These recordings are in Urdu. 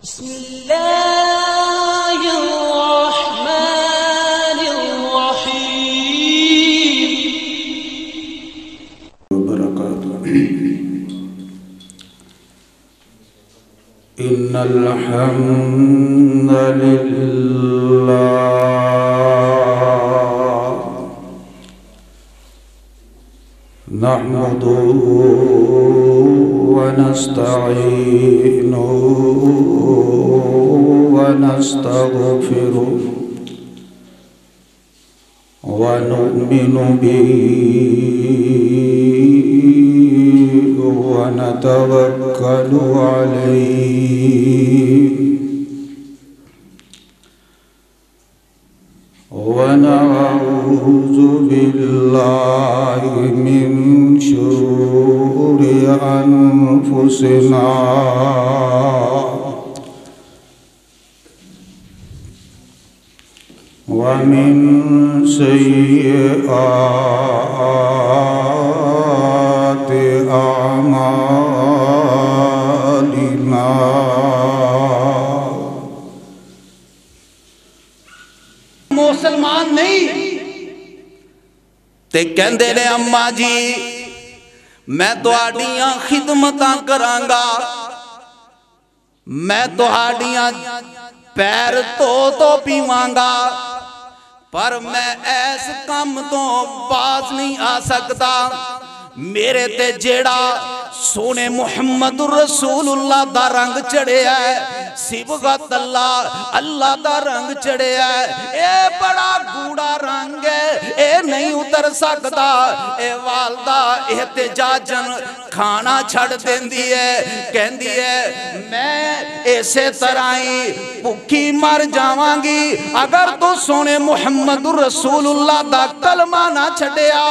بسم الله الرحمن الرحيم وبركاته. إن الحمد لله نحمده ونستعينه ونستغفره ونؤمن به ونتوكل عليه ونعوذ بالله من شرور أنفسنا ومن سيئات أعمالنا مسلمان نہیں تے کہندے نے اماں جی میں تہاڈیاں خدمتاں کرانگا میں تہاڈیاں پیر تو پیوانگا پر میں ایس کام تو باز نہیں آ سکتا میرے تے جیڑا سونے محمد رسول اللہ دا رنگ چڑھے ہے صبغت اللہ دا رنگ چڑھے ہے اے بڑا گوڑا رنگ ہے اے نہیں اتر سکتا اے والدہ احتجاجن کھانا چھڑ دیندی ہے کہندی ہے میں ایسے طرحی بھوکی مر جاوانگی اگر تو سونے محمد رسول اللہ دا کلمہ نہ چھڑیا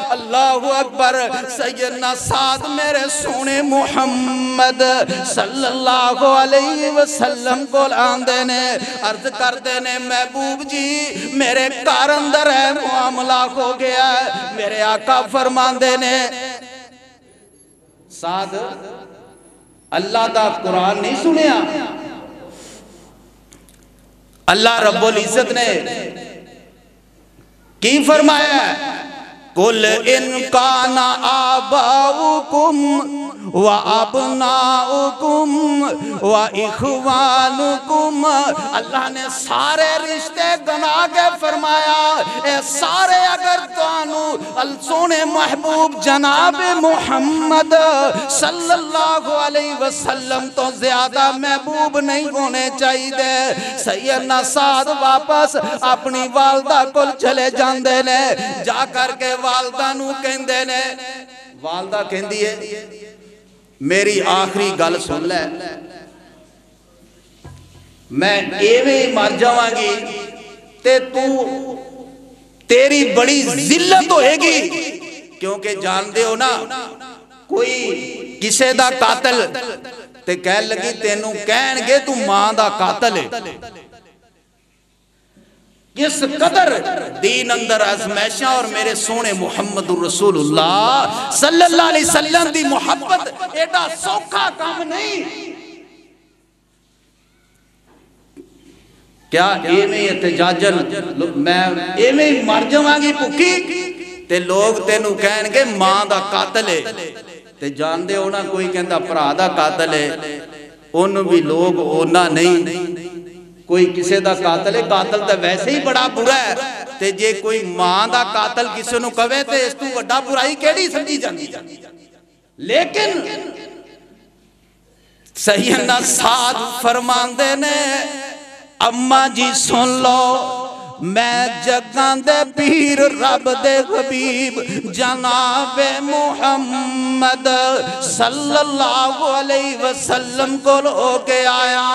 اللہ اکبر سیدنا سعد میرے سونے محمد صلی اللہ علیہ وسلم کو لاندے نے عرض کر دینے محبوب جی میرے کارندر ہے معاملہ ہو گیا ہے میرے آقا فرمان دینے سعد اللہ دا قرآن نہیں سنیا اللہ رب العزت نے کی فرمایا ہے قُلْ إِنْ كَانَ آبَاؤُكُمْ وَأَبْنَاؤُكُمْ وَإِخْوَانُكُمْ اللہ نے سارے رشتے گنا کے فرمایا اے سارے اگر توانو سونے محبوب جناب محمد صلی اللہ علیہ وسلم تو زیادہ محبوب نہیں ہونے چاہیے سیدنا سعد واپس اپنی والدہ کو چلے جاندے نے جا کر کے والدہ نو کہندے نے والدہ کہندی ہے میری آخری گل سن لے میں ایوے مر جاوانگی تے تو تیری بڑی ذلت ہوئے گی کیونکہ جان دے ہو نا کوئی کسے دا قاتل تے کہہ لگی تینوں کہن گے تو ماں دا قاتل ہے کس قدر دین اندر ازمیشہ اور میرے سونے محمد رسول اللہ صلی اللہ علیہ وسلم دی محبت ایڈا سوکھا کام نہیں کیا ایمیں احتجاجن میں ایمیں مر جاوانگی پکی تے لوگ تینوں کہن گے ماں دا قاتل ہے تے جان دے ہونا کوئی کہندہ پرا دا قاتل ہے ان بھی لوگ ہونا نہیں کوئی کسے دا قاتل ہے قاتل تا ویسے ہی بڑا برا ہے تے جے کوئی ماں دا قاتل کسے نو کہوے تے اس تو بڑا برائی کیڑی سمجھی جاندی لیکن سیدنا سعد فرمان دے نے اماں جی سن لو میں جگاں دے پیر رب دے حبیب جناب محمد صلی اللہ علیہ وسلم کو لو کے آیا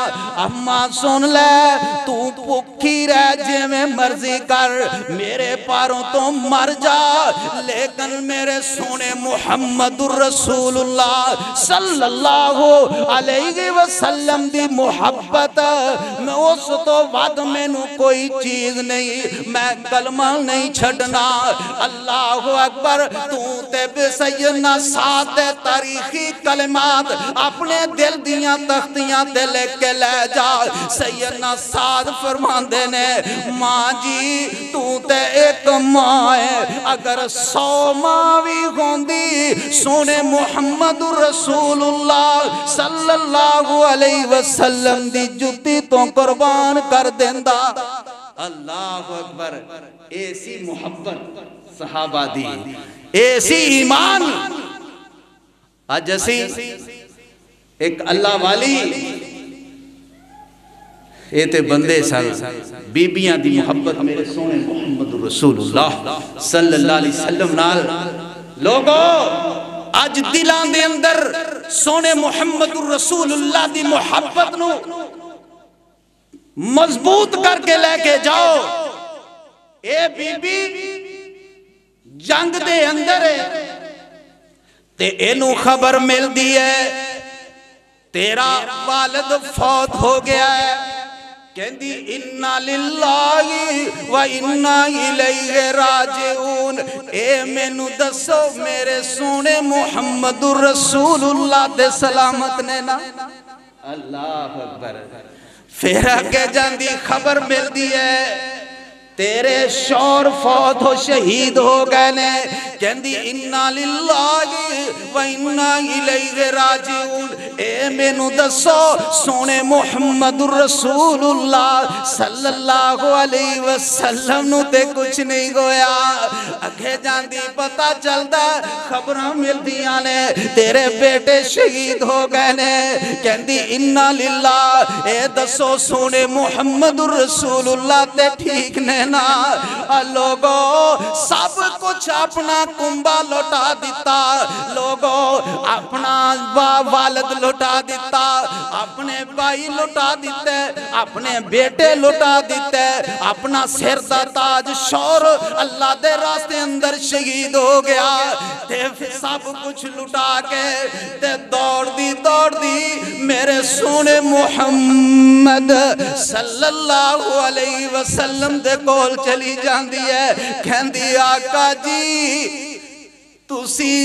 اماں سن لے تو پکھی رہ جے میں مرضی کر میرے پاروں تو مر جا لیکن میرے سونے محمد رسول اللہ صلی اللہ علیہ وسلم دی محبت میں اس تو بعد میں نو کوئی چیز نہیں نہیں میں کلمہ نہیں چھڑنا اللہ اکبر تو تے بے سیدنا سعد دے تاریخی کلمات اپنے دل دیاں تختیاں تے لکھ کے لے جا سیدنا سعد فرماندے نے ماں جی تو تے ایک ماں ہے اگر 100 ماں بھی ہوندی سونے محمد رسول اللہ صلی اللہ علیہ وسلم دی جتی تو قربان کر دیندہ اللہ اکبر ایسی محبت صحابہ دی ایسی ایمان آج اسی ایک اللہ والی اے تے بندے سن بیبیاں دی محبت میرے سونے محمد رسول اللہ صلی اللہ علیہ وسلم نال لوگو آج دلان دے اندر سونے محمد رسول اللہ دی محبت نو مضبوط کر کے لے کے جاؤ اے بی بی جنگ دے اندر ہے تے اینو خبر مل دی ہے تیرا والد فوت ہو گیا ہے کہندی اِنَّا لِلَّهِ وَإِنَّا إِلَيْهِ رَاجِعُونَ اے مینو دسو میرے سونے محمد رسول اللہ دے سلامت نے نا اللہ اکبر پھر آگے جاندی خبر مل دی ہے تیرے شور فوت ہو شہید ہو گئے نے کہندی اِنَّا لِلَّهِ وَإِنَّا إِلَيْهِ رَاجِعُونَ اے مینو دسو سونے محمد رسول اللہ صلی اللہ علیہ وسلم نو تے کچھ نہیں گویا اکھے جاندی پتہ چلدا خبراں مل دیاں نے تیرے بیٹے شہید ہو گئے نے کہندی اِنَّا لِلَّهِ اے دسو سونے محمد رسول اللہ تے ٹھیک نے نا لوگوں سب کچھ اپنا کنبا لوٹا دیتا لوگوں اپنا والد لوٹا دیتا اپنے بھائی لوٹا دیتے اپنے بیٹے لوٹا دیتے اپنا سر دا تاج شور اللہ دے راستے اندر شہید ہو گیا تے سب کچھ لوٹا کے تے دوڑ دی میرے سونے محمد صلی اللہ علیہ وسلم دے کول چلی جاندی ہے کہندی آقا جی تُسی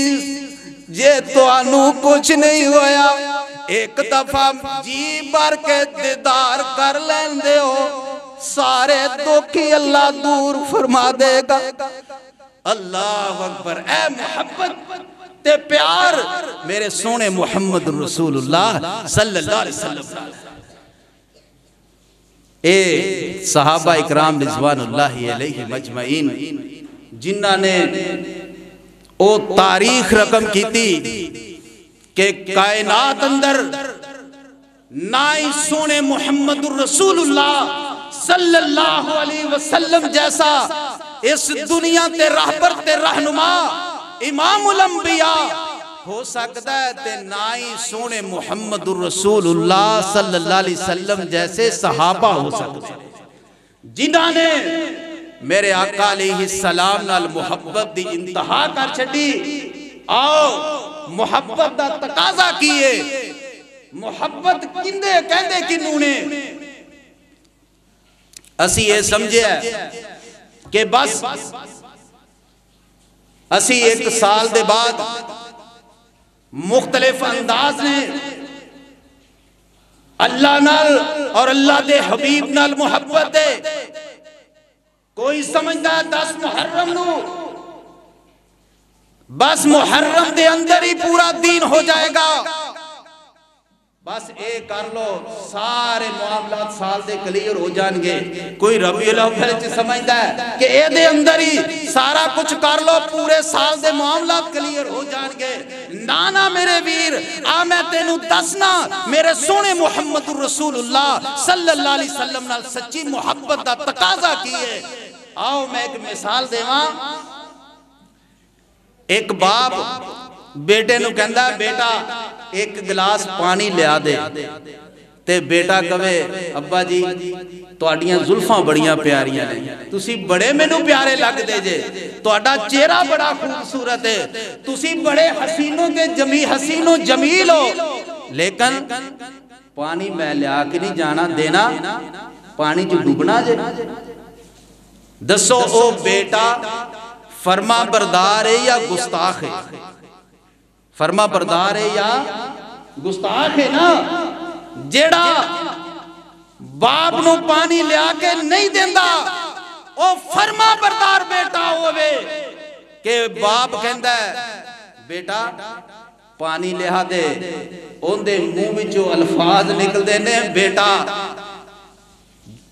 جے تو آنو کچھ نہیں ہویا ایک دفعہ جی بار کے دیدار کر لین دے ہو سارے دکھی اللہ دور فرما دے گا اللہ اکبر اے محبت تے پیار میرے سونے محمد رسول اللہ صلی اللہ علیہ وسلم اے صحابہ اکرام رضوان اللہ علیہ مجمعین جنہاں نے او تاریخ رقم کی تھی کہ کائنات اندر نائی سونے محمد رسول اللہ صلی اللہ علیہ وسلم جیسا اس دنیا تے رہبر تے رہنما امام الانبیاء ہو سکتا ہے تے نائی سونے محمد رسول اللہ صلی اللہ علیہ وسلم جیسے صحابہ ہو سکتے جنہاں نے میرے آقا علیہ السلام نال محبت دی انتہا کر چھڑی آؤ محبت دا تقاضا کیے محبت کندے کہندے کنوں نے اسی یہ سمجھے ہیں کہ بس اسی ایک سال دے بعد مختلف انداز نے اللہ نال اور اللہ دے حبیب نال محبت دے کوئی سمجھتا ہے 10 محرم نو بس محرم دے اندر ہی پورا دین ہو جائے گا بس اے کر لو سارے معاملات سال دے کلیر ہو جان گے کوئی ربیع الاول چ سمجھتا ہے کہ اے دے اندر ہی سارا کچھ کر لو پورے سال دے معاملات کلیر ہو جان گے نانا میرے ویر آ میں تینوں دسنا میرے سونے محمد رسول اللہ صلی اللہ علیہ وسلم نال سچی محبت دا تقاضا کیے آؤ میں ایک مثال دے ماں ایک باپ بیٹے نو کہندا بیٹا ایک گلاس پانی لیا دے تے بیٹا کہے ابا جی تواڈیاں زلفاں بڑیاں پیاریاں نے تسی بڑے مینوں پیارے لگ دے جے تواڈا چہرہ بڑا خوبصورت ہے تسی بڑے حسینوں تے حسین و جمیل ہو لیکن پانی میں لیا کے نہیں جانا دینا پانی جو ڈوبنا جے دسو او بیٹا فرما بردار ہے یا گستاخ ہے؟ فرما بردار ہے یا گستاخ ہے نا؟ جیڑا باپ نو پانی لیا کے نہیں دیندہ او فرما بردار بیٹا ہوئے کہ باپ کہندہ ہے بیٹا پانی لیا دے، ان دے منہ وچوں الفاظ نکل دینے بیٹا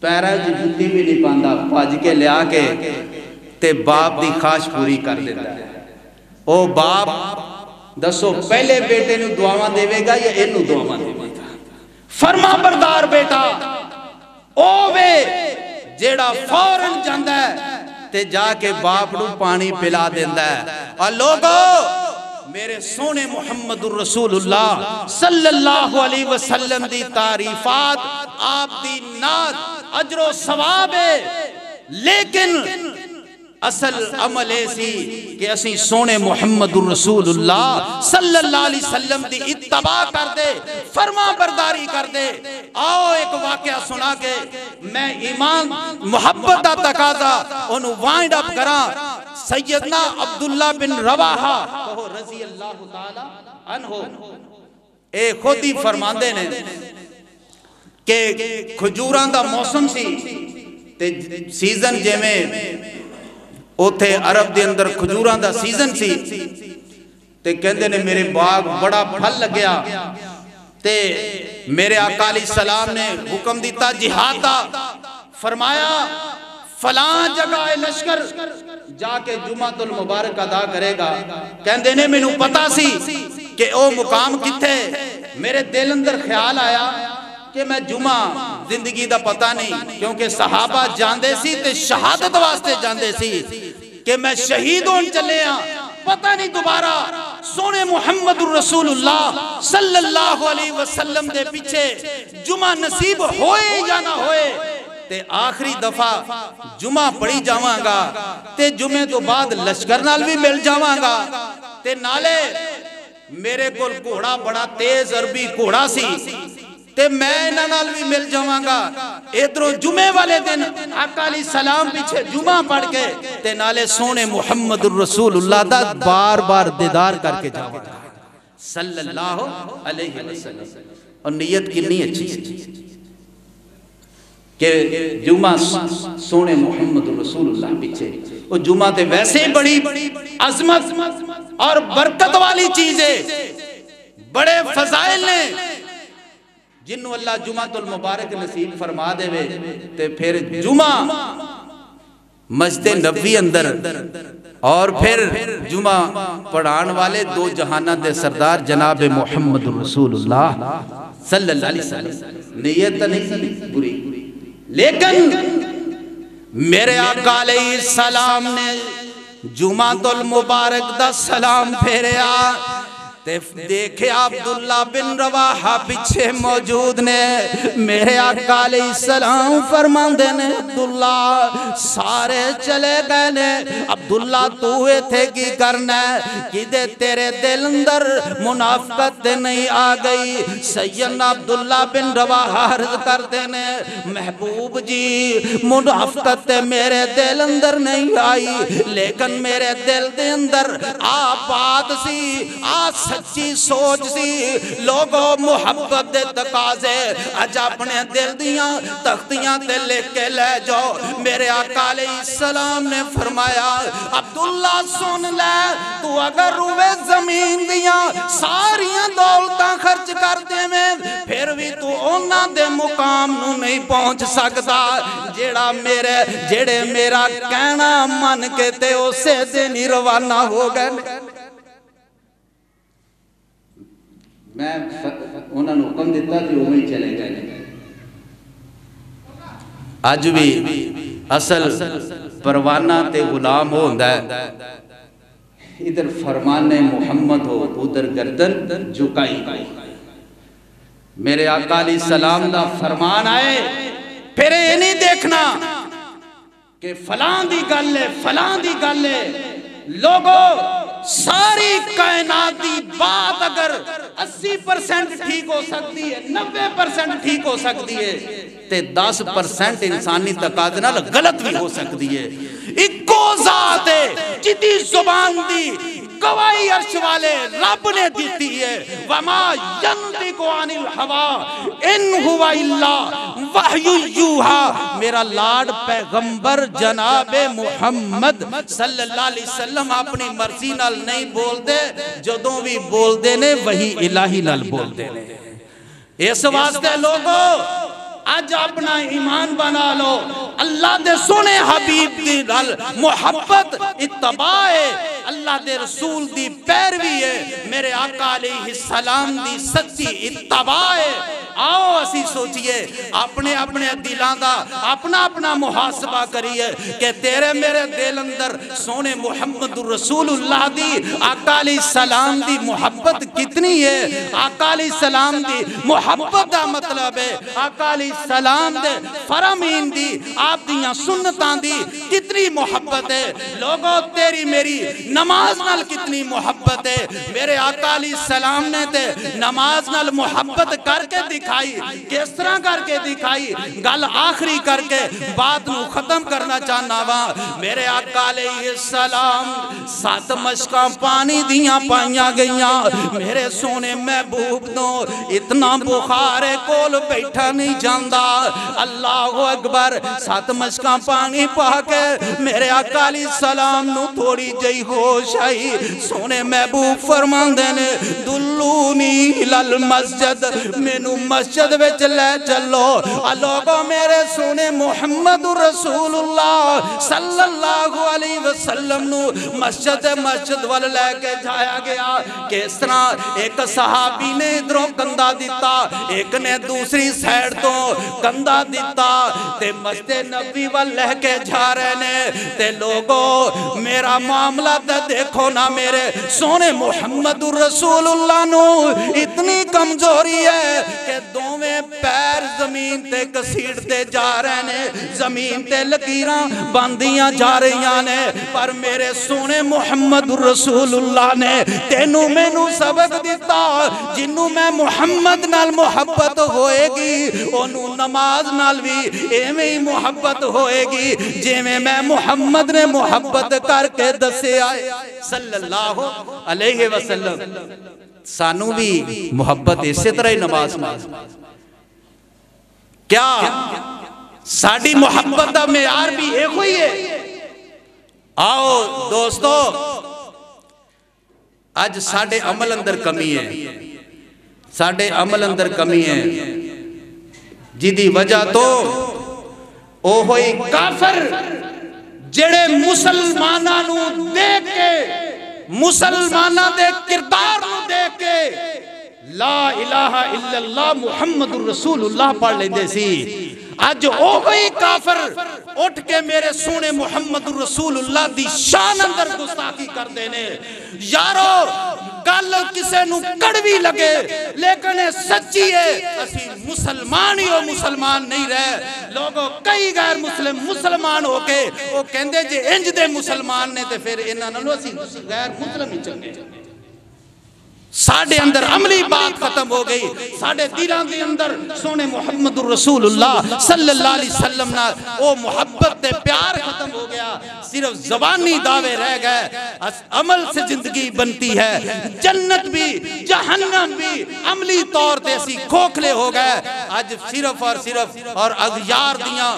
پیرہ جتی بھی نہیں پاندہ پاج کے لیا کے تے باپ دی خواہش پوری کر دیتا ہے۔ او باپ دسو پہلے بیٹے نو دعاواں دے گا یا انہوں دعاواں دے گا؟ فرما بردار بیٹا اووے جیڑا فوراں جاندہ ہے تے جا کے باپ نو پانی پلا دیندہ ہے۔ اور لوگو میرے سونے محمد الرسول اللہ صلی اللہ علیہ وسلم دی تعریفات آپ دی نات اجر و ثواب ہے، لیکن اصل عمل ایسی کہ اسی سونے محمد الرسول اللہ صلی اللہ علیہ وسلم دی اتباع کر دے، فرما برداری کر دے۔ آؤ ایک واقعہ سنا کے میں ایمان محبت دا تقاضا انہوں وائنڈ اپ کرا۔ سیدنا عبداللہ بن رواحہ رضی اللہ تعالی عنہ اے خود ہی فرماندے نے کہ کھجوران دا موسم سی تے سیزن جے میں اوتھے عرب دے اندر کھجوران دا سیزن سی تے کہندے نے میرے باغ بڑا پھل لگیا تے میرے آقا علیہ السلام نے حکم دیتا جہاد دا، فرمایا فلاں جگہ لشکر جا کے جمعہ المبارک ادا کرے گا۔ کہندے نے میں نو پتا سی کہ او مقام کتھے، میرے دل اندر خیال آیا کہ میں جمعہ زندگی دا پتہ نہیں کیونکہ صحابہ جاندے سی تے شہادت واسطے جاندے سی کہ میں شہید ہون چلے ہاں، پتہ نہیں دوبارہ سونے محمد الرسول اللہ صلی اللہ علیہ وسلم دے پیچھے جمعہ نصیب ہوئے یا نہ ہوئے تے آخری دفعہ جمعہ پڑھی جاواں گا تے جمعہ تو بعد لشکر نال بھی مل جاواں گا تے نالے میرے کول گھوڑا بڑا تیز عربی گھوڑا سی تے میں انہاں نال بھی مل جاواں گا۔ ادھروں جمعے والے دن آقا علیہ السلام پیچھے جمعہ پڑھ کے تے نالے سونے محمد الرسول اللہ دا بار بار دیدار کر کے جاواں گا صلی اللہ علیہ وسلم۔ اور نیت کنی اچھی ہے کہ جمعہ سونے محمد رسول اللہ پیچھے، وہ جمعہ تے ویسے بڑی عظمت اور برکت والی چیزیں بڑے فضائل نے جنہوں اللہ جمعہ المبارک نصیب فرما دے وے تے پھر جمعہ مسجد نبوی اندر اور پھر جمعہ پڑھان والے دو جہانہ دے سردار جناب محمد رسول اللہ صلی اللہ علیہ وسلم۔ نیت نہیں بری، لیکن میرے آقا علیہ السلام نے جمعہ المبارک دا سلام پھیریا دیکھے عبداللہ بن رواحہ پیچھے موجود نے، میرے آقا علیہ السلام فرماندے نے عبداللہ سارے چلے گئے نے، عبداللہ تو تھے کی کرنا ہے کہ دے تیرے دل اندر منافقت نہیں آ گئی۔ سیدنا عبداللہ بن رواحہ عرض کرتے نے محبوب جی منافقت میرے دل اندر نہیں آئی، لیکن میرے دل دے اندر بات سی سچی سوچ سی، لوگوں محبت دے تقاضے اج اپنے دل دیاں تختیاں تے لے کے لے جاؤ۔ میرے آقا علیہ السلام نے فرمایا عبداللہ سن لے تو اگر روے زمین دیاں ساریاں دولتاں خرچ کر دے میں پھر بھی تو اونا دے مقام نو نہیں پہنچ سکتا جیڑے میرا کہنا من کے تے اسے دینی روانہ ہو گئے۔ میں انہوں نے حکم دیتا کہ وہ ہی چلے گئے۔ آج بھی اصل پروانہ تے غلام ہوندہ ہے، ادھر فرمان محمد ہو ادھر گردن جھکائی۔ میرے آقا علیہ السلام دا فرمان آئے پھر یہ نہیں دیکھنا کہ فلاں دی گل ہے فلاں دی گل ہے۔ لوگوں ساری کائنات دی بات اگر 80% ٹھیک ہو سکتی ہے 90% ٹھیک ہو سکتی ہے تے 10% انسانی تقاضے نال غلط بھی ہو سکتی ہے اکو ذات ہے جدی زبان دی گواہی عرش والے رب نے دیتی ہے وما ینطق عن الہوا ان ہوا الا وحی یوحا میرا لاڈ پیغمبر جناب محمد صلی اللہ علیہ وسلم اپنی مرضی نال نہیں بول دے جدوں بھی بول دے نے وہی الہی نال بول دے نے اس واسطے لوگوں آج اپنا ایمان بنا لو اللہ دے سونے حبیب دی نال محبت اتباع ہے اللہ دے رسول دی پیروی ہے میرے آقا علیہ السلام دی سچی اتباع ہے آؤ اسی سوچئے اپنے اپنے دلان دا اپنا اپنا محاسبہ کریے کہ تیرے میرے دل اندر سونے محمد رسول اللہ دی آقا علیہ السلام دی محبت کتنی ہے آقا علیہ السلام دی محبت دا مطلب ہے آقا علیہ السلام دے فرامین دی آپ دیاں سنتان دی کتنی محبت ہے لوگوں تیری میری نماز نال کتنی محبت ہے میرے آقا علیہ السلام نے تے نماز نال محبت کر کے دکھائی کس طرح کر کے دکھائی گل آخری کر کے بات نو ختم کرنا چاہنا وا میرے آقا علیہ السلام 7 مشکاں پانی دیاں پائیاں گئیاں میرے سونے محبوب نو اتنا بخار کول بیٹھا نہیں جاندہ اللہ اکبر 7 مشکاں پانی پا کے میرے آقا علیہ السلام نو تھوڑی جئی ہوش آئی سونے محبوب فرمان دینے دلونی للمسجد مینو مسجد وچ لے چلو لوگوں میرے سونے محمد رسول اللہ صلی اللہ علیہ وسلم نو مسجد وال لے کے جایا گیا کس طرح ایک صحابی نے ادھروں کندھا دیتا ایک نے دوسری سائیڈ تو کندھا دیتا تے مسجد نبی وال لے کے جا رہے نے تے لوگوں میرا معاملہ تے دیکھو نا میرے سونے محمد رسول اللہ نو اتنی کمزوری ہے کہ دوویں پیر زمین تے کسیڑتے جا رہے نے زمین تے لکیراں باندیاں جا رہیاں نے پر میرے سونے محمد رسول اللہ نے تینوں میں نو سبق دیتا جنوں میں محمد نال محبت ہوئے گی انہوں نماز نال بھی ایویں ہی محبت ہوئے گی جیویں میں محمد نے محبت کر کے دسے آئے صلی اللہ علیہ وسلم سانو بھی محبت اسی طرح نماز میں کیا ساڑی محبت دا معیار بھی ایک ہوئی ہے آؤ دوستو آج ساڑے عمل اندر کمی ہے ساڑے عمل اندر کمی ہے جدی وجہ تو او ہوئی کافر جڑے مسلمانہ نو دیکھ کے مسلمانہ دے کردار نو دیکھ کے لا الہ الا اللہ محمد رسول اللہ پڑھ لیندے سی آج او ہوئی کافر اٹھ کے میرے سونے محمد رسول اللہ دی شان اندر گستاخی کر دینے یارو گل کسے نو کڑوی لگے لیکن سچی ہے اسی مسلمان ہی ہو مسلمان نہیں رہے لوگوں کئی غیر مسلمان ہو کے وہ کہندے جے انج دے مسلمان نے تے پھر انہاں نالوں اسی غیر مسلم ہی چنگے ساڑھے اندر عملی بات ختم ہو گئی ساڑھے دلان دے اندر سونے محمد رسول اللہ صلی اللہ علیہ وسلم نا او محبت دے پیار ختم ہو گیا صرف زبانی دعوے رہ گئے عمل سے زندگی بنتی ہے جنت بھی جہنم بھی عملی طور تے اسی کھوکھلے ہو گئے آج صرف اور اغیار دیاں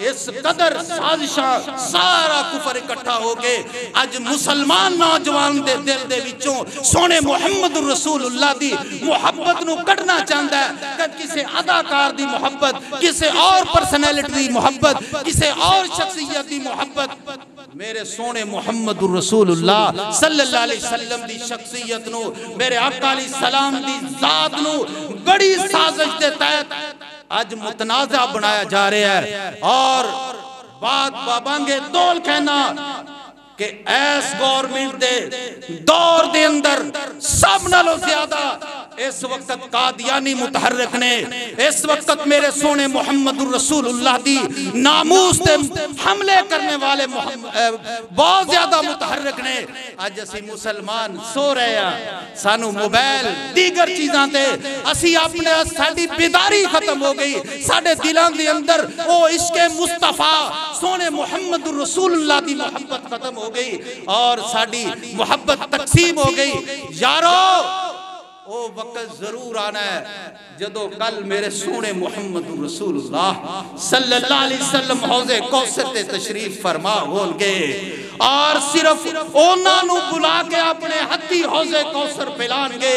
اس قدر سازشاں سارا کفر اکٹھا ہو کے آج مسلمان نوجوان دے دل دے وچوں سونے محمد رسول اللہ دی محبت نو کٹنا چاہتا ہے کہ کسے اداکار دی محبت کسے اور پرسنیلٹی دی محبت کسے اور شخصیت دی محبت میرے سونے محمد رسول اللہ صلی اللہ علیہ وسلم دی شخصیت نو میرے آقا علیہ السلام دی ذات نو بڑی سازش دے تحت آج متنازع بنایا جا رہا ہے اور بات بابانگے دول کہنا کہ ایس گورنمنٹ دے دور دے اندر سب نالوں زیادہ اس وقت قادیانی متحرک نے اس وقت میرے سونے محمد الرسول اللہ دی ناموس تے حملے کرنے والے بہت زیادہ متحرک نے اج اسی مسلمان سو رہے ہیں سانو موبائل دیگر چیزاں تے اسی اپنے ساڈی بیداری ختم ہو گئی ساڈے دلاں دے اندر او عشق مصطفیٰ سونے محمد الرسول اللہ دی محبت ختم ہو گئی اور ساڈی محبت تقسیم ہو گئی یارو او وقت ضرور آنا ہے جدو کل میرے سونے محمد رسول اللہ صلی اللہ علیہ وسلم حوض کوثر تے تشریف فرما ہون گے اور صرف اونا نو بلا کے اپنے ہتھی حوض کوثر پلان گے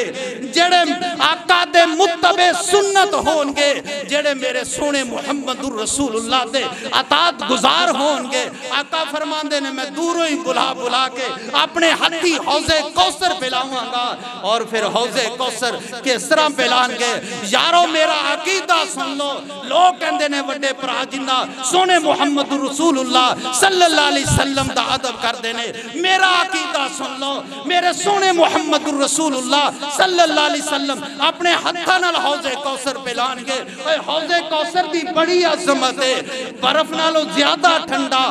جڑے آقا دے متبع سنت ہون گے جڑے میرے سونے محمد رسول اللہ دے اطاعت گزار ہون گے آقا فرماندے نے میں دوروں ہی بلا کے اپنے ہتھی حوض کوثر پلاؤں گا اور پھر حوض کوثر کس طرح پلان گے یارو میرا عقیدہ سن لو لوگ کہندے نے وڈے پرا جنہ سونے محمد رسول اللہ صلی اللہ علیہ وسلم دا ادب کر دینے میرا عقیدہ سن لو میرے سونے محمد رسول اللہ صلی اللہ علیہ وسلم اپنے ہتھاں نال حوض کوثر پلان گے حوض کوثر دی بڑی عظمت ہے برف نالو زیادہ ٹھنڈا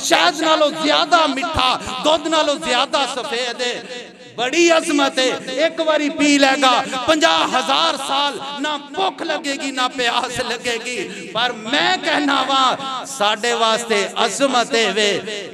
شہد نالو زیادہ میٹھا دودھ نالو زیادہ سفید ہے بڑی عظمت ہے ایک واری پی لے گا 50,000 سال نہ بھوک لگے گی نہ پیاس لگے گی پر میں کہنا وہاں ساڑھے واسطے عظمت ہے وے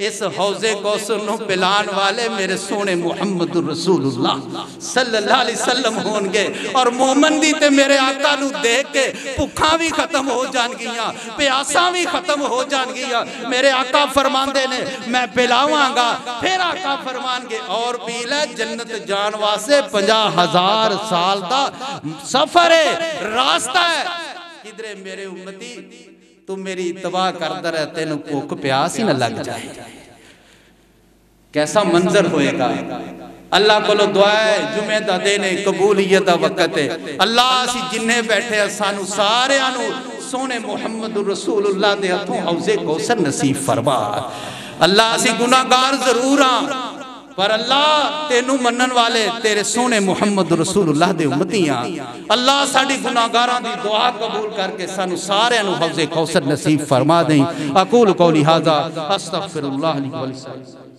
اس حوض کوثر نو پلان والے میرے سونے محمد رسول اللہ صلی اللہ علیہ وسلم ہون گے اور مومن دی تے میرے آقا نو دیکھ کے بھوکاں بھی ختم ہو جان گیا پیاساں بھی ختم ہو جان گیا میرے آقا فرمان دے نے میں پلاواں گا پھر آقا فرمان گے اور پی لے جنت جان واسے 50,000 سال دا سفر ہے راستہ ہے کدرے میرے امتی تو میری اتباع کرتا رہتے نو کوک پیاس ہی نہ لگ جائے کیسا منظر ہوئے گا اللہ کو لو دعائے جمعہ دا دینے قبولیت دا وقت ہے اللہ اسی جنہیں بیٹھے سانو سارے آنو سونے محمد رسول اللہ دے ہتھوں حوض کوثر نصیب فرما اللہ اسی گناہگار ضرور ہاں پر اللہ تینو منن والے تیرے سونے محمد رسول اللہ دے امتیاں اللہ ساڑی گناہگاراں دی دعا قبول کر کے سانو سارے انو حوض کوثر نصیب فرما دیں اقول قولی ھذا استغفر اللہ لی و لکم